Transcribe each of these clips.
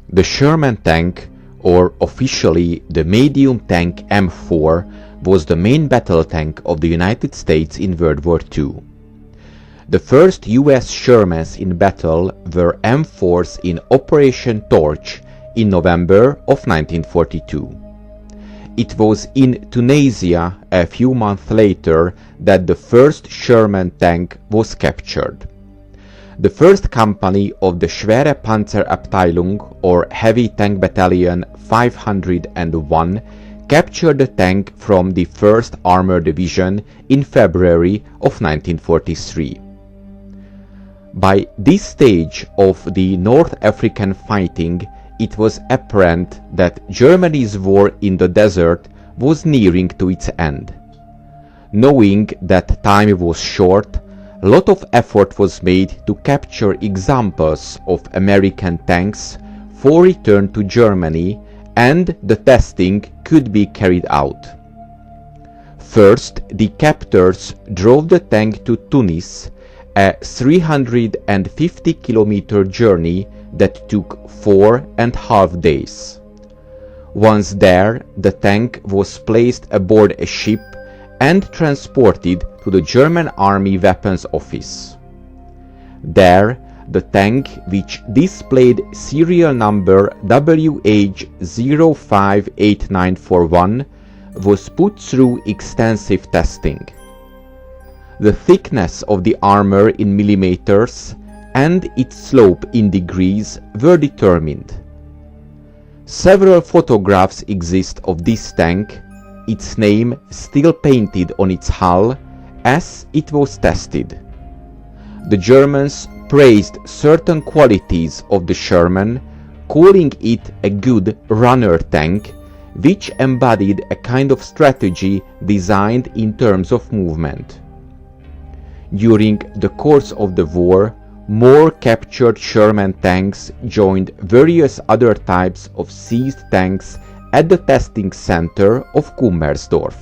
The Sherman tank, or officially the medium tank M4, was the main battle tank of the United States in World War II. The first US Shermans in battle were M4s in Operation Torch in November of 1942. It was in Tunisia a few months later that the first Sherman tank was captured. The first company of the Schwere Panzerabteilung, or Heavy Tank Battalion 501, captured the tank from the 1st Armored Division in February of 1943. By this stage of the North African fighting, it was apparent that Germany's war in the desert was nearing to its end. Knowing that time was short, a lot of effort was made to capture examples of American tanks for return to Germany, and the testing could be carried out. First, the captors drove the tank to Tunis, a 350-kilometer journey that took 4.5 days. Once there, the tank was placed aboard a ship and transported to the German Army Weapons Office. There, the tank, which displayed serial number WH058941, was put through extensive testing. The thickness of the armor in millimeters and its slope in degrees were determined. Several photographs exist of this tank, its name still painted on its hull, as it was tested. The Germans praised certain qualities of the Sherman, calling it a good runner tank, which embodied a kind of strategy designed in terms of movement. During the course of the war, more captured Sherman tanks joined various other types of seized tanks at the testing center of Kummersdorf.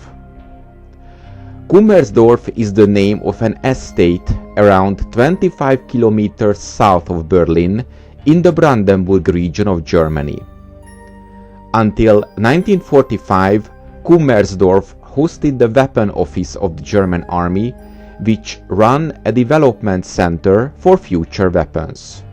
Kummersdorf is the name of an estate around 25 kilometers south of Berlin in the Brandenburg region of Germany. Until 1945, Kummersdorf hosted the weapon office of the German army, which ran a development center for future weapons.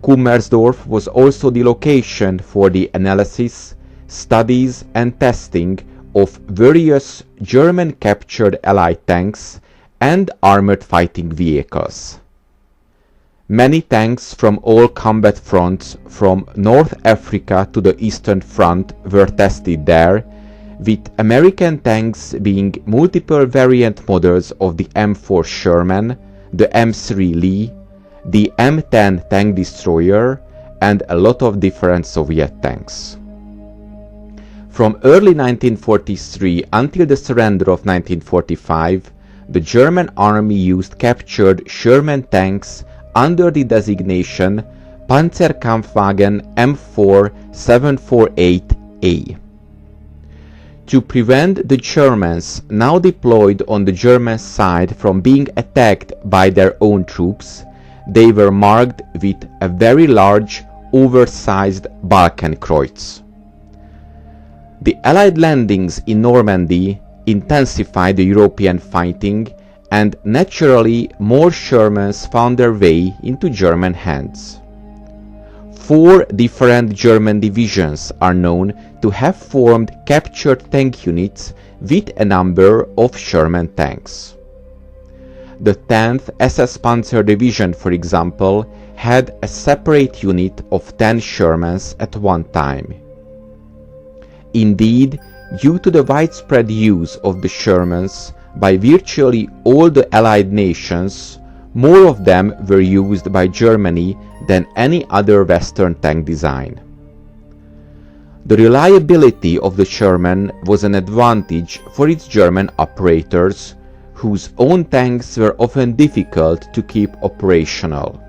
Kummersdorf was also the location for the analysis, studies and testing of various German-captured Allied tanks and armored fighting vehicles. Many tanks from all combat fronts from North Africa to the Eastern Front were tested there, with American tanks being multiple variant models of the M4 Sherman, the M3 Lee, the M10 tank destroyer, and a lot of different Soviet tanks. From early 1943 until the surrender of 1945, the German army used captured Sherman tanks under the designation Panzerkampfwagen M4 748A. To prevent the Germans now deployed on the German side from being attacked by their own troops, they were marked with a very large, oversized Balkenkreuz. The Allied landings in Normandy intensified the European fighting, and naturally more Shermans found their way into German hands. 4 different German divisions are known to have formed captured tank units with a number of Sherman tanks. The 10th SS Panzer Division, for example, had a separate unit of 10 Shermans at one time. Indeed, due to the widespread use of the Shermans by virtually all the Allied nations, more of them were used by Germany than any other Western tank design. The reliability of the Sherman was an advantage for its German operators, whose own tanks were often difficult to keep operational.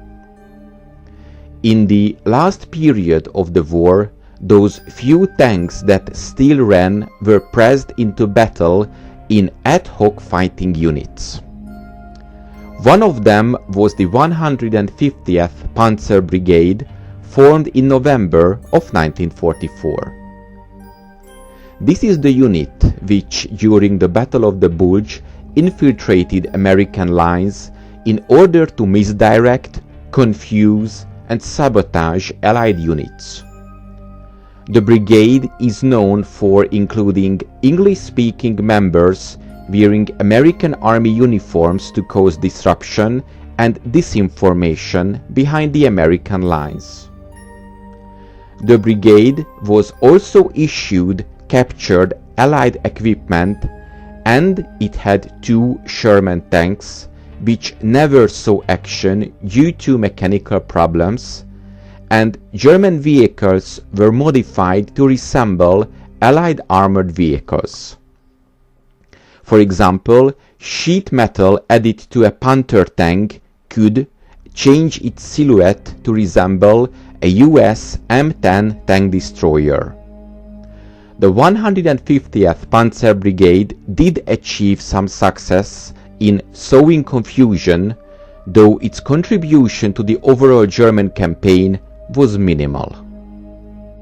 In the last period of the war, those few tanks that still ran were pressed into battle in ad hoc fighting units. One of them was the 150th Panzer Brigade, formed in November of 1944. This is the unit which, during the Battle of the Bulge, infiltrated American lines in order to misdirect, confuse, and sabotage Allied units. The brigade is known for including English-speaking members wearing American Army uniforms to cause disruption and disinformation behind the American lines. The brigade was also issued captured Allied equipment, and it had 2 Sherman tanks which never saw action due to mechanical problems, and German vehicles were modified to resemble Allied armored vehicles. For example, sheet metal added to a Panther tank could change its silhouette to resemble a US M10 tank destroyer. The 150th Panzer Brigade did achieve some success in sowing confusion, though its contribution to the overall German campaign was minimal.